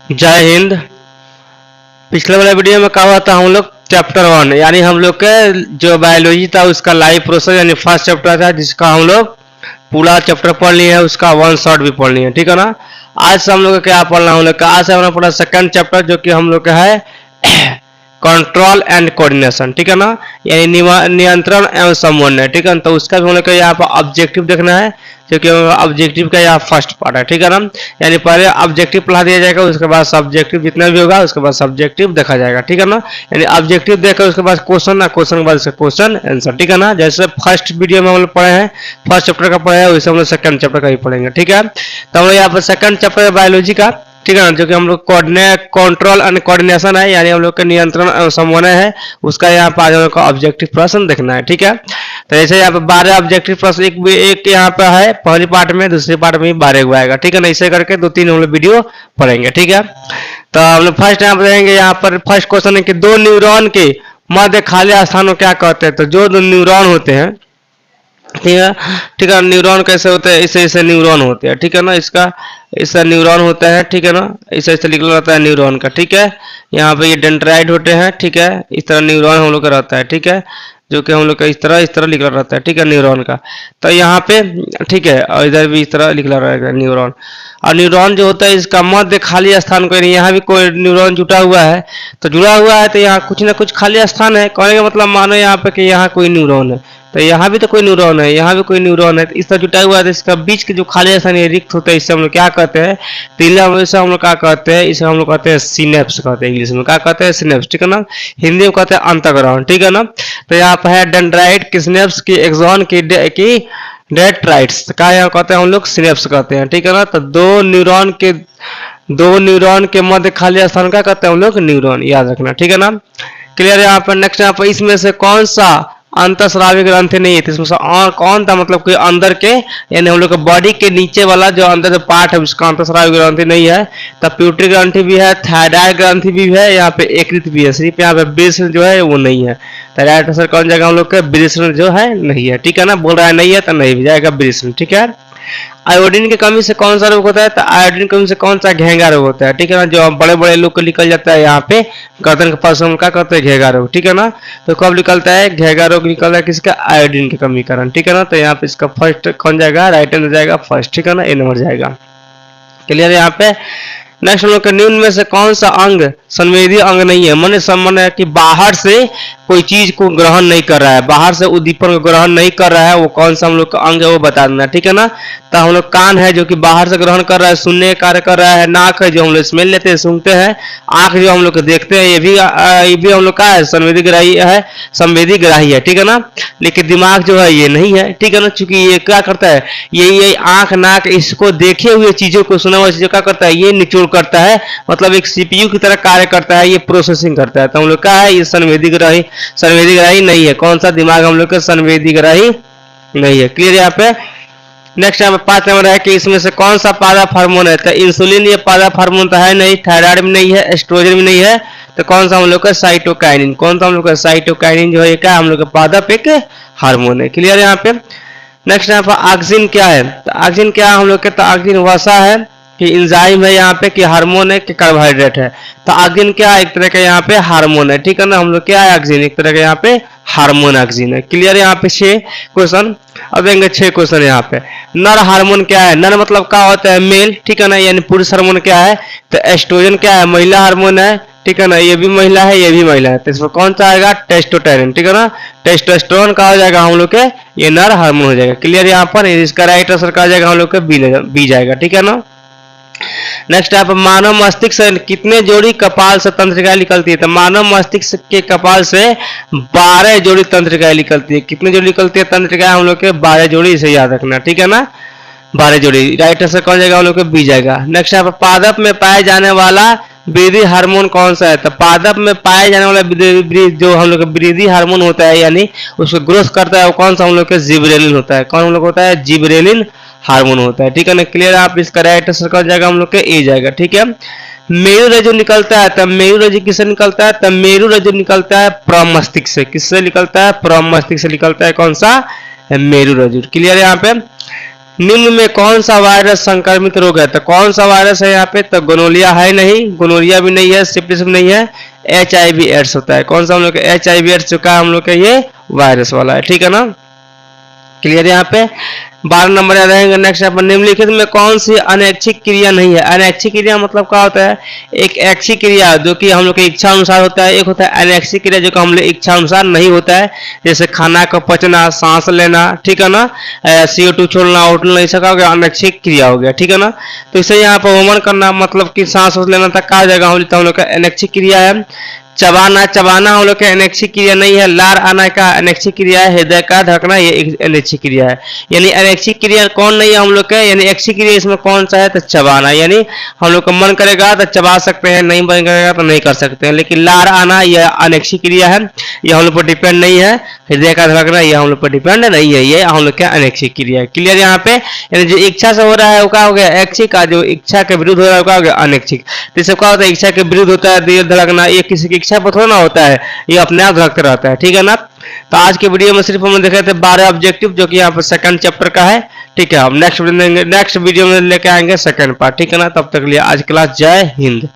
जय हिंद। पिछले वाले वीडियो में कहा था हम लोग चैप्टर 1 यानी हम लोग के जो बायोलॉजी था उसका लाइव प्रोसेस यानी फर्स्ट चैप्टर था जिसका हम लोग पूरा चैप्टर पढ़ लिए है, उसका वन शॉट भी पढ़ लिए, ठीक है ना। आज से हम लोग को क्या पढ़ना, हम लोग का आज से हमने पढ़ा सेकंड चैप्टर जो कि हम लोग का है कंट्रोल एंड कोऑर्डिनेशन, ठीक है ना, यानी नियंत्रण एवं समन्वय, ठीक है ना। तो उसका भी हम लोग को यहाँ पर ऑब्जेक्टिव देखना है क्योंकि ऑब्जेक्टिव का यहाँ फर्स्ट पार्ट है, ठीक है ना। यानी पहले ऑब्जेक्टिव पढ़ा दिया जाएगा, उसके बाद सब्जेक्टिव जितना भी होगा उसके बाद सब्जेक्टिव देखा जाएगा, ठीक है ना। यानी ऑब्जेक्टिव देखकर उसके बाद क्वेश्चन ना, क्वेश्चन के बाद क्वेश्चन आंसर, ठीक है ना। जैसे फर्स्ट वीडियो में हम लोग पढ़े हैं, फर्स्ट चैप्टर का पढ़े हैं, वैसे हम लोग सेकंड चैप्टर का भी पढ़ेंगे, ठीक है। तो हम लोग यहाँ पर सेकंड चैप्टर बायोलॉजी का, ठीक है ना, जो कि हम लोग कंट्रोल एंड कोऑर्डिनेशन है यानी हम लोग का नियंत्रण और समन्वय है, उसका यहाँ पर आज हम लोग का ऑब्जेक्टिव प्रश्न देखना है, ठीक है। तो ऐसे यहाँ पे 12 ऑब्जेक्टिव प्रश्न एक यहाँ पे है पहली पार्ट में, दूसरी पार्ट में 12 आएगा, ठीक है ना। ऐसे करके 2-3 हम लोग वीडियो पढ़ेंगे, ठीक है। तो हम लोग फर्स्ट यहाँ पर रहेंगे, यहाँ पर फर्स्ट क्वेश्चन है कि दो न्यूरॉन के मध्य खाली स्थान को क्या कहते हैं। तो जो दो न्यूरॉन होते हैं, ठीक है, न्यूरॉन कैसे होते हैं, ऐसे ऐसे न्यूरॉन होते हैं, ठीक है ना। इसका ऐसा न्यूरॉन होता है, ठीक है ना, ऐसे ऐसे निकल रहता है न्यूरॉन का, ठीक है। यहाँ पे ये डेंड्राइट होते हैं, ठीक है, इस तरह न्यूरॉन हम लोग का रहता है, ठीक है, जो कि हम लोग का इस तरह निकल रहता है, ठीक है, न्यूरॉन का। तो यहाँ पे ठीक है, और इधर भी इस तरह निकला रहेगा न्यूरॉन। और न्यूरॉन जो होता है इसका मध्य खाली स्थान कोई नहीं, यहाँ भी कोई न्यूरॉन जुटा हुआ है, तो जुड़ा हुआ है तो यहाँ कुछ ना कुछ खाली स्थान है, कहने का मतलब मानो यहाँ पे कि यहाँ कोई न्यूरॉन है, तो यहाँ भी तो कोई न्यूरॉन है, यहाँ भी कोई न्यूरॉन है, तो इस तरह जुटा हुआ है, तो इसका बीच के जो खाली स्थान रिक्त होता है, इससे हम लोग क्या कहते हैं, इसे हम लोग क्या कहते हैं, इसे हम लोग कहते हैं सिनेप्स कहते हैं, इंग्लिश में क्या कहते हैं, सिनेप्स, ठीक है ना। हिंदी में कहते हैं अंतःग्रहण, ठीक है ना। तो यहाँ पर है डेंड्राइट की सिनेप्स की एक्सॉन की डेंड्राइट्स का यहाँ कहते हैं हम लोग सिनेप्स कहते हैं, ठीक है ना। तो दो न्यूरॉन के मध्य खाली स्थान का कहते हैं हम लोग न्यूरॉन, याद रखना, ठीक है ना। क्लियर है। यहाँ पर नेक्स्ट यहाँ पर इसमें से कौन सा अंतःस्रावी ग्रंथि नहीं है, तो इसमें से और कौन था, मतलब कोई अंदर के यानी हम लोग के बॉडी के नीचे वाला जो अंदर जो पार्ट है उसका अंतःस्रावी ग्रंथि नहीं है। तब प्यूटरी ग्रंथि भी है, थायराइड ग्रंथि भी है, यहाँ पे एकरित भी है, सिर्फ यहाँ पे वृषण जो है वो नहीं है। थायराइड सर कौन जगह हम लोग के वृषण जो है नहीं है, ठीक है ना। बोल रहा है नहीं है तो नहीं भी जाएगा वृषण, ठीक है। आयोडीन की कमी से कौन सा रोग होता है, तो आयोडीन की कमी से कौन सा घेंगा रोग होता है, ठीक है ना। जो बड़े बड़े लोग को निकल जाता है यहाँ पे गर्दन के पास, हम क्या करते हैं घेंगा रोग, ठीक है ना। तो कब निकलता है घेंगा रोग, निकलता है किसका, आयोडीन की कमी कारण, ठीक है ना। तो यहाँ पे इसका फर्स्ट कौन जाएगा, राइट हैंड जाएगा फर्स्ट, ठीक है ना, ए नंबर जाएगा। क्लियर है। यहाँ पे नेक्स्ट हम लोग के निम्न में से कौन सा अंग संवेदी अंग नहीं है, मन है कि बाहर से कोई चीज को ग्रहण नहीं कर रहा है, बाहर से उद्दीपन को ग्रहण नहीं कर रहा है, वो कौन सा हम लोग का अंग है वो बता देना, ठीक है ना। तो हम लोग कान है जो कि बाहर से ग्रहण कर रहा है, सुनने का कार्य कर रहा है, नाक है जो हम लोग स्मेल लेते हैं सूंघते हैं, आंख जो हम लोग देखते हैं, ये भी हम लोग का है संवेदी ग्राही है, संवेदी ग्राही है, ठीक है ना। लेकिन दिमाग जो है ये नहीं है, ठीक है ना, चूंकि ये क्या करता है, ये आंख नाक इसको देखे हुए चीजों को, सुना हुआ चीजों क्या करता है, ये निचोड़ करता है, मतलब एक सीपीयू की तरह कार्य करता है, ये प्रोसेसिंग करता है। तो हम लोग का है ये संवेदी ग्राही नहीं है, कौन सा दिमाग हम लोग का संवेदी ग्राही नहीं है। क्लियर यहाँ पे। नेक्स्ट यहाँ पे 5 नंबर है कि इसमें से कौन सा पादप हार्मोन है, तो इंसुलिन ये पादप हार्मोन तो है नहीं, थायराइड में नहीं है, एस्ट्रोजन में नहीं है, तो कौन सा हम लोग का साइटोकाइनिन, कौन सा हम लोग का साइटोकाइनिन जो है क्या हम लोग का पादप एक हार्मोन है। क्लियर है यहाँ पे। नेक्स्ट यहाँ पर ऑक्सिन क्या है, तो ऑक्सिन क्या हम लोग के, तो ऑक्सिन वसा है कि एंजाइम है यहाँ पे, कि हार्मोन है कि कार्बोहाइड्रेट है। तो ऑक्सिन क्या है, एक तरह का यहाँ पे हार्मोन है, ठीक है ना। हम लोग क्या है ऑक्सिन, एक तरह का यहाँ पे हार्मोन ऑक्सिन है। क्लियर है। यहाँ पे 6 क्वेश्चन, अब देंगे 6 क्वेश्चन यहाँ पे। नर हार्मोन क्या है, नर मतलब क्या होता है मेल, ठीक है ना, यानी पुरुष हार्मोन क्या है, तो एस्ट्रोजन क्या है, महिला हार्मोन है, ठीक है ना, ये भी महिला है ये भी महिला है, तो इसमें कौन सा आएगा, टेस्टोस्टेरोन, ठीक है ना। टेस्टोस्टेरोन का हो जाएगा हम लोग के ये नर हार्मोन हो जाएगा। क्लियर। यहाँ पर इसका राइट आंसर का जाएगा हम लोग के बी जाएगा, ठीक है ना। नेक्स्ट आप मानव मस्तिष्क से कितने जोड़ी कपाल से तंत्रिकाएं निकलती है, तो मानव मस्तिष्क के कपाल से 12 जोड़ी तंत्रिकाएं निकलती है। कितने जोड़ी निकलती है तंत्रिकाएं हम लोग के, 12 जोड़ी, इसे याद रखना, ठीक है ना, 12 जोड़ी। राइट आंसर कौन जाएगा हम लोग के बी जाएगा। नेक्स्ट आप पादप में पाए जाने वाला वृद्धि हार्मोन कौन सा है, तो पादप में पाए जाने वाला जो हम लोग का वृद्धि हार्मोन होता है यानी उसको ग्रोथ करता है, वो कौन सा हम लोग का जिबरेलिन होता है, कौन हम लोग होता है, जिबरेलिन हार्मोन होता है, ठीक है ना। क्लियर। आप इसका राइट आंसर कौन जाएगा हम लोग के ए जाएगा, ठीक है। मेरु रज्जु निकलता है, तब मेरु रज्जु किससे निकलता है, तब मेरु रज्जु निकलता है प्रमस्तिष्क से, किससे निकलता है, प्रमस्तिष्क से निकलता है, कौन सा, मेरु रज्जु। क्लियर है यहाँ पे। निम्न में कौन सा वायरस संक्रमित रोग है? तो कौन सा वायरस है यहाँ पे? तो गोनोलिया है नहीं, गोनोलिया भी नहीं है, सिफिलिस भी नहीं है, HIV एड्स होता है। कौन सा हम लोग का HIV एड्स जो का हम लोग का ये वायरस वाला है, ठीक है ना। क्लियर यहाँ पे 12 नंबर याद रहेंगे। नेक्स्ट अपन निम्नलिखित में कौन सी अनैच्छिक क्रिया नहीं है? अनैच्छिक क्रिया मतलब क्या होता है? एक ऐच्छिक क्रिया जो कि हम लोग के इच्छा अनुसार होता है, एक होता है अनैच्छिक क्रिया जो कि हम लोग इच्छा अनुसार नहीं होता है, जैसे खाना का पचना, सांस लेना, ठीक है ना, CO2 छोड़ना, उठना, ये सब का हो गया अनैच्छिक क्रिया हो गया, ठीक है ना। तो इसे यहाँ पर वमन करना मतलब कि सांस लेना तक कहा जाएगा हम लोग का अनैच्छिक क्रिया है। चबाना, चबाना हम लोग का अनैच्छिक क्रिया नहीं है। लार आना का अनैच्छिक क्रिया है। हृदय का धड़कना ये एक अनैच्छिक क्रिया है। यानी अनैच्छिक क्रिया कौन नहीं है हम लोग का, यानी ऐच्छिक क्रिया इसमें कौन सा है? तो चबाना, यानी हम लोग को मन करेगा तो चबा सकते हैं, नहीं मन करेगा तो नहीं कर सकते हैं। लेकिन लार आना यह अनैच्छिक क्रिया है, ये हम लोग पर डिपेंड नहीं है। हृदय का धड़कना ये हम लोग पर डिपेंड नहीं है, ये हम लोग का अनैच्छिक क्रिया है। क्लियर यहाँ पे, यानी जो इच्छा से हो रहा है वो क्या हो गया ऐच्छिक, का जो इच्छा के विरुद्ध हो रहा है वो क्या हो गया अनैच्छिक। तो इससे क्या होता है? इच्छा के विरुद्ध होता है दिल धड़कना, ये किसी की इच्छा पर थोड़ा ना होता है, ये अपने आप धड़कता रहता है, ठीक है ना। तो आज के वीडियो में सिर्फ हम देखे थे 12 ऑब्जेक्टिव जो कि यहाँ पर सेकंड चैप्टर का है, ठीक है। हम नेक्स्ट वीडियो में लेके आएंगे सेकंड पार्ट, ठीक है ना। तब तक के लिए आज क्लास जय हिंद।